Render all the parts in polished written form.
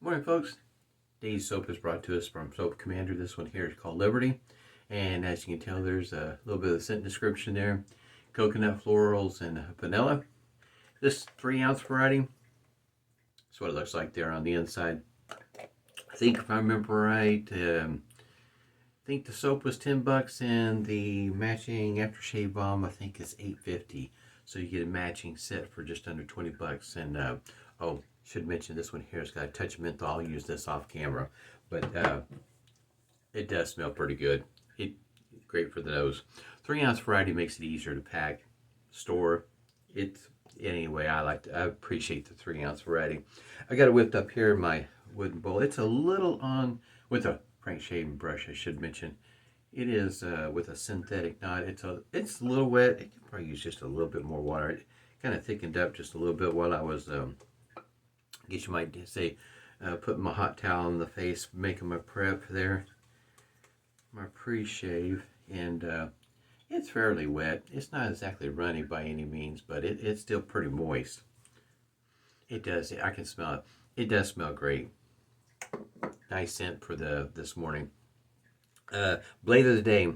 Morning, folks. Today's soap is brought to us from Soap Commander. This one here is called Liberty. And as you can tell, there's a little bit of scent description there. Coconut florals and vanilla. This 3-ounce variety. That's what it looks like there on the inside. I think if I remember right, I think the soap was $10 and the matching aftershave balm I think is $8.50. So you get a matching set for just under $20. And oh, should mention this one here has got a touch of menthol. I'll use this off camera, but it does smell pretty good. Great for the nose. 3-ounce variety makes it easier to pack, store. Anyway. I appreciate the 3-ounce variety. I got it whipped up here in my wooden bowl. It's a little on with a crank shaving brush. I should mention it is with a synthetic knot. It's a little wet. It could probably use just a little bit more water. It kind of thickened up just a little bit while I was. I guess you might say putting my hot towel on the face, making my prep there, my pre-shave, and it's fairly wet. It's not exactly runny by any means, but it's still pretty moist. It does. I can smell it. It does smell great. Nice scent for this morning. Blade of the day.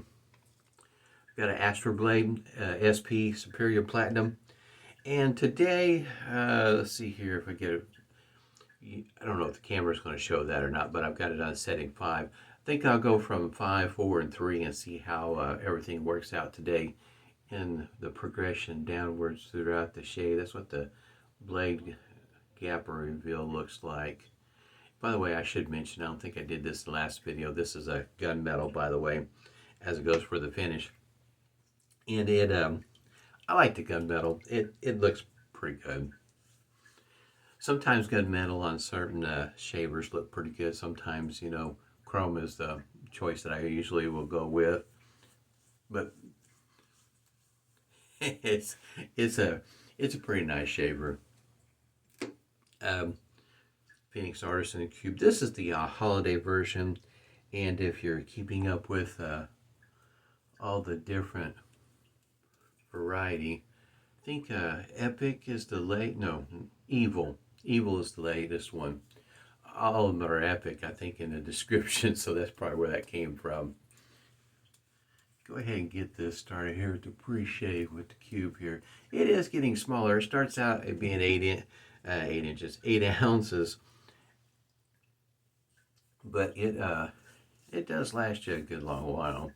Got an Astra blade, SP Superior Platinum, and today, let's see here if I get it. I don't know if the camera's going to show that or not, but I've got it on setting 5. I think I'll go from 5, 4, and 3 and see how everything works out today in the progression downwards throughout the shave. That's what the blade gap reveal looks like. By the way, I should mention, I don't think I did this in the last video. This is a gunmetal, by the way, as it goes for the finish. And I like the gunmetal. It looks pretty good. Sometimes gunmetal on certain shavers look pretty good. Sometimes, chrome is the choice that I usually will go with. But it's a pretty nice shaver. Phoenix Artisan Cube. This is the holiday version, and if you're keeping up with all the different variety, I think Epic is the Evil. Evil is the latest one. All of them are Epic, I think, in the description, so that's probably where that came from. Go ahead and get this started here with the pre-shave with the cube here. It is getting smaller. It starts out at being 8 ounces, but it does last you a good long while.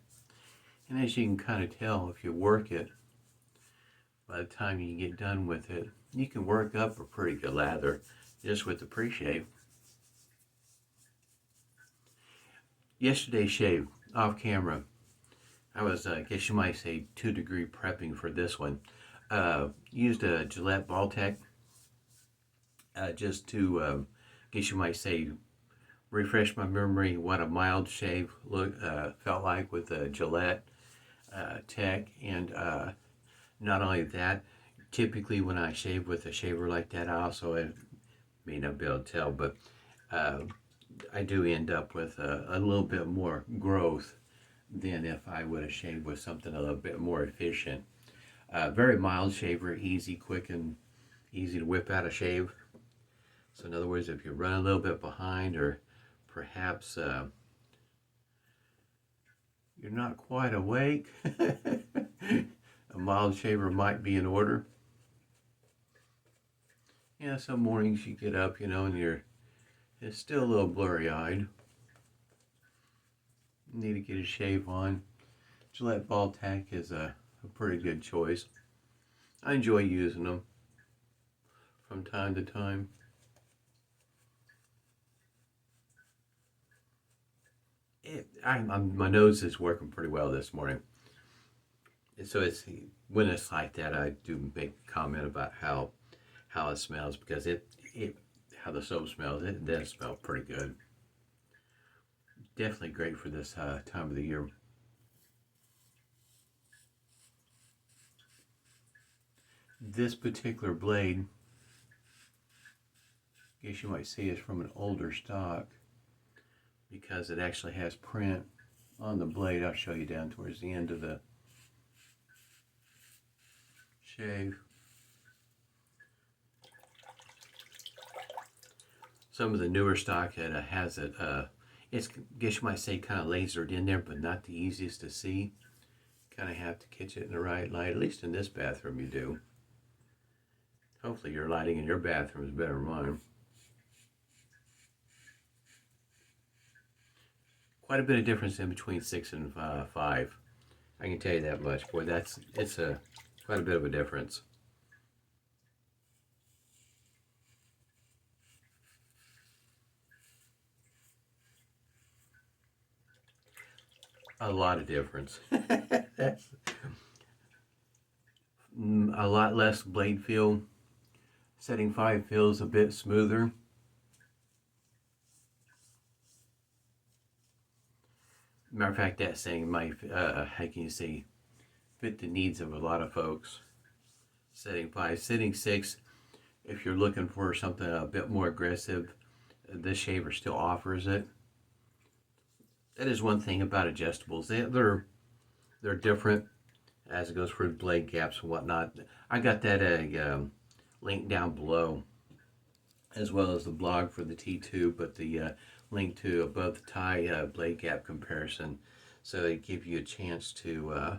And as you can kind of tell if you work it, by the time you get done with it, you can work up a pretty good lather just with the pre-shave. Yesterday's shave, off camera, I was, I guess you might say, 2-degree prepping for this one. Used a Gillette Ball Tech just to, I guess you might say, refresh my memory what a mild shave felt like with a Gillette Tech. And not only that, typically when I shave with a shaver like that, I may not be able to tell, but I do end up with a little bit more growth than if I would have shaved with something a little bit more efficient. Very mild shaver, easy, quick, and easy to whip out a shave. So in other words, if you run a little bit behind, or perhaps you're not quite awake, a mild shaver might be in order. Yeah, some mornings you get up, and it's still a little blurry-eyed. You need to get a shave on. Gillette Ball Tech is a pretty good choice. I enjoy using them from time to time. My nose is working pretty well this morning. So when it's like that, I do make a comment about how it smells, because how the soap smells, it does smell pretty good. Definitely great for this time of the year. This particular blade, I guess you might see, is from an older stock, because it actually has print on the blade. I'll show you down towards the end of the shave. some of the newer stock that has it, it's, I guess you might say, kind of lasered in there, but not the easiest to see. Kind of have to catch it in the right light. At least in this bathroom you do. Hopefully your lighting in your bathroom is better than mine. Quite a bit of difference in between 6 and 5. I can tell you that much. Boy, it's quite a bit of a difference. A lot of difference. That's a lot less blade feel. Setting 5 feels a bit smoother. Matter of fact, that saying might, how can you say, fit the needs of a lot of folks. Setting 5. Setting 6, if you're looking for something a bit more aggressive, this shaver still offers it. That is one thing about adjustables. They're different as it goes for blade gaps and whatnot. I got that link down below, as well as the blog for the T2, but the link to above the tie blade gap comparison, so they give you a chance to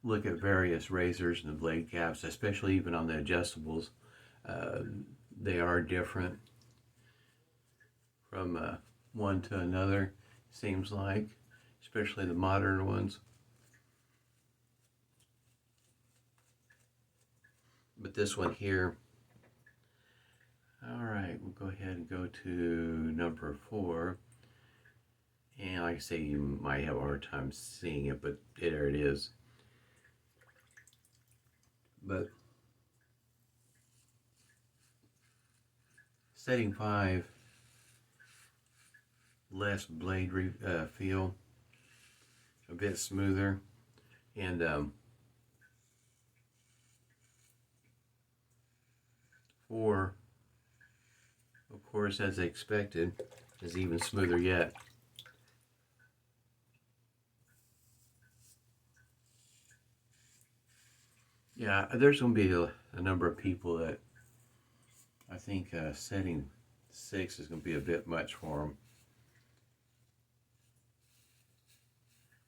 look at various razors and the blade gaps, especially even on the adjustables. They are different from one to another, seems like, especially the modern ones. But this one here, all right, we'll go ahead and go to number 4. And like I say, you might have a hard time seeing it, but there it is. But setting 5, less blade feel, a bit smoother, and 4, of course, as expected, is even smoother yet. Yeah, there's going to be a number of people that I think setting 6 is going to be a bit much for them.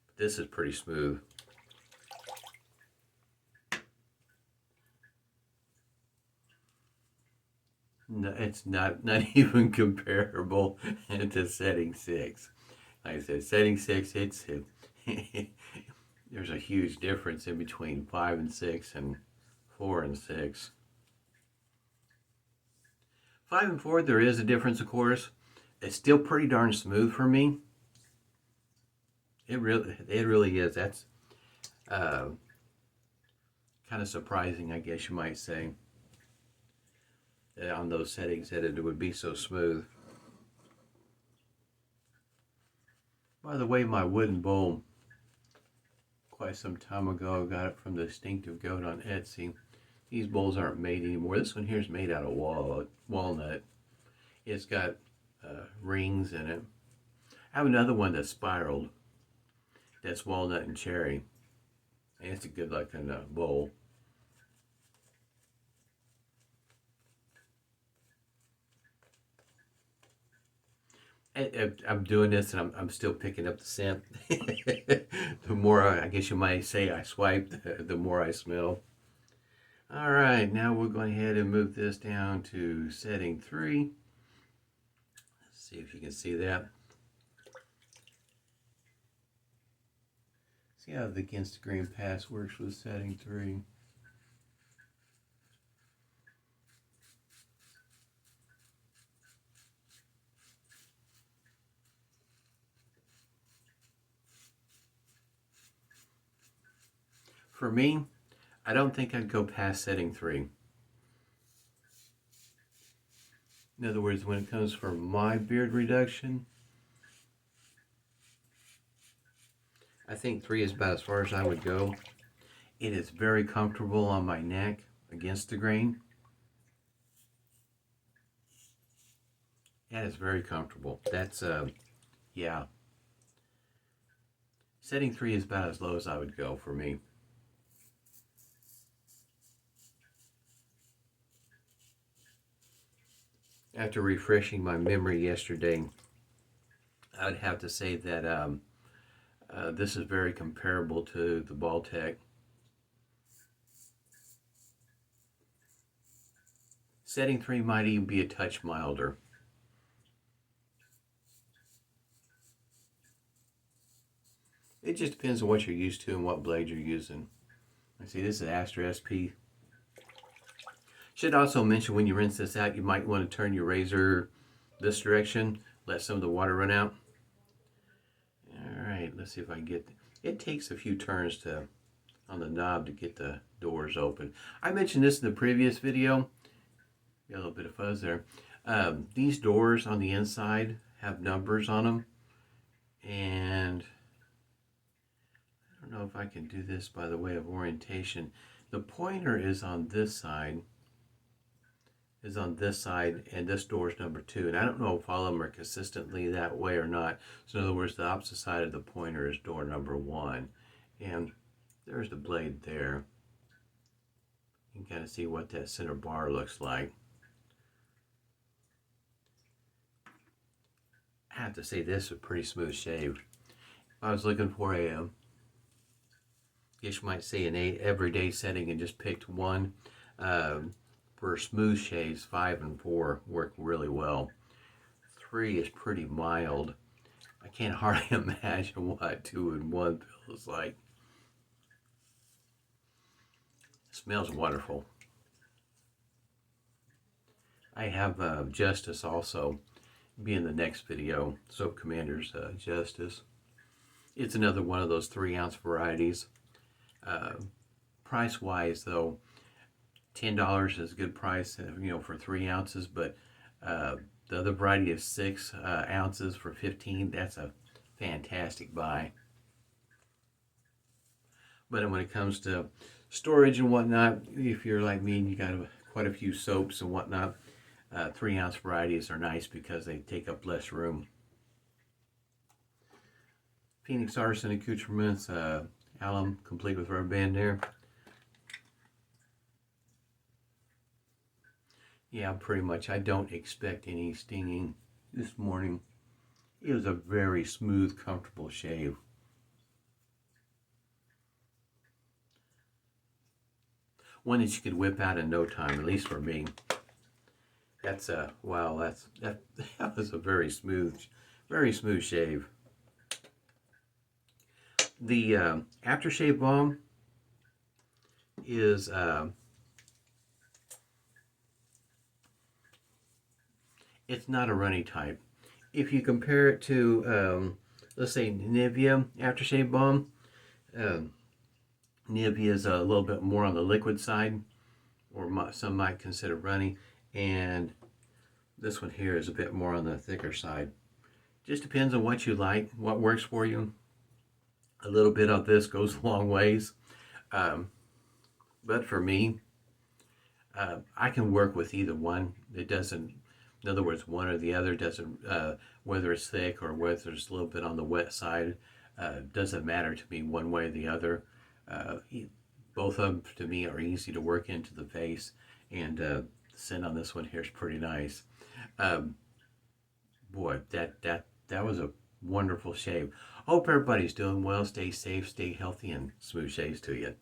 But this is pretty smooth. No, it's not even comparable to setting 6. Like I said, setting 6, there's a huge difference in between 5 and 6 and 4 and 6. 5 and 4, there is a difference, of course. It's still pretty darn smooth for me. It really is. That's kind of surprising, I guess you might say, on those settings that it would be so smooth. By the way, my wooden bowl, quite some time ago, I got it from the Distinctive Goat on Etsy. These bowls aren't made anymore. This one here is made out of walnut. It's got rings in it. I have another one that's spiraled. That's walnut and cherry. And it's a good looking bowl. I'm doing this and I'm still picking up the scent. The more, I guess you might say, I swipe, the more I smell. All right, now we're going ahead and move this down to setting 3. Let's see if you can see that. See how the against the grain pass works with setting 3. For me, I don't think I'd go past setting 3. In other words, when it comes for my beard reduction, I think 3 is about as far as I would go. It is very comfortable on my neck against the grain. That is very comfortable. That's, yeah. Setting 3 is about as low as I would go for me. After refreshing my memory yesterday, I would have to say that this is very comparable to the Baltec. Setting 3 might even be a touch milder. It just depends on what you're used to and what blade you're using. I see this is Astra SP. Should also mention when you rinse this out, you might want to turn your razor this direction, let some of the water run out. Alright, let's see if I can get, it takes a few turns on the knob to get the doors open. I mentioned this in the previous video. Got a little bit of fuzz there. These doors on the inside have numbers on them, and I don't know if I can do this by the way of orientation. The pointer is on this side, and this door is number 2, and I don't know if all of them are consistently that way or not. So in other words, the opposite side of the pointer is door number 1, and there's the blade there. You can kind of see what that center bar looks like. I have to say this is a pretty smooth shave. If I was looking for a, I guess you might say an everyday setting and just picked one, for smooth shaves, 5 and 4 work really well. 3 is pretty mild. I can't hardly imagine what 2 and 1 feels like. It smells wonderful. I have Justice also. Be in the next video. Soap Commander's Justice. It's another one of those 3-ounce varieties. Price wise though, $10 is a good price, for 3 ounces, but the other variety is 6 ounces for $15. That's a fantastic buy. But when it comes to storage and whatnot, if you're like me and you got quite a few soaps and whatnot, 3-ounce varieties are nice because they take up less room. Phoenix Artisan Accoutrements, alum, complete with rubber band there. Yeah, pretty much. I don't expect any stinging this morning. It was a very smooth, comfortable shave. One that you could whip out in no time, at least for me. That's wow, that was a very smooth shave. The aftershave balm is it's not a runny type. If you compare it to let's say Nivea aftershave balm, Nivea is a little bit more on the liquid side, or some might consider runny, and this one here is a bit more on the thicker side. Just depends on what you like, what works for you. A little bit of this goes a long ways, but for me, I can work with either one. It doesn't, in other words, one or the other doesn't, whether it's thick or whether it's a little bit on the wet side, doesn't matter to me one way or the other. Both of them to me are easy to work into the face, and the scent on this one here is pretty nice. Boy, that was a wonderful shave. Hope everybody's doing well. Stay safe, stay healthy, and smooth shaves to you.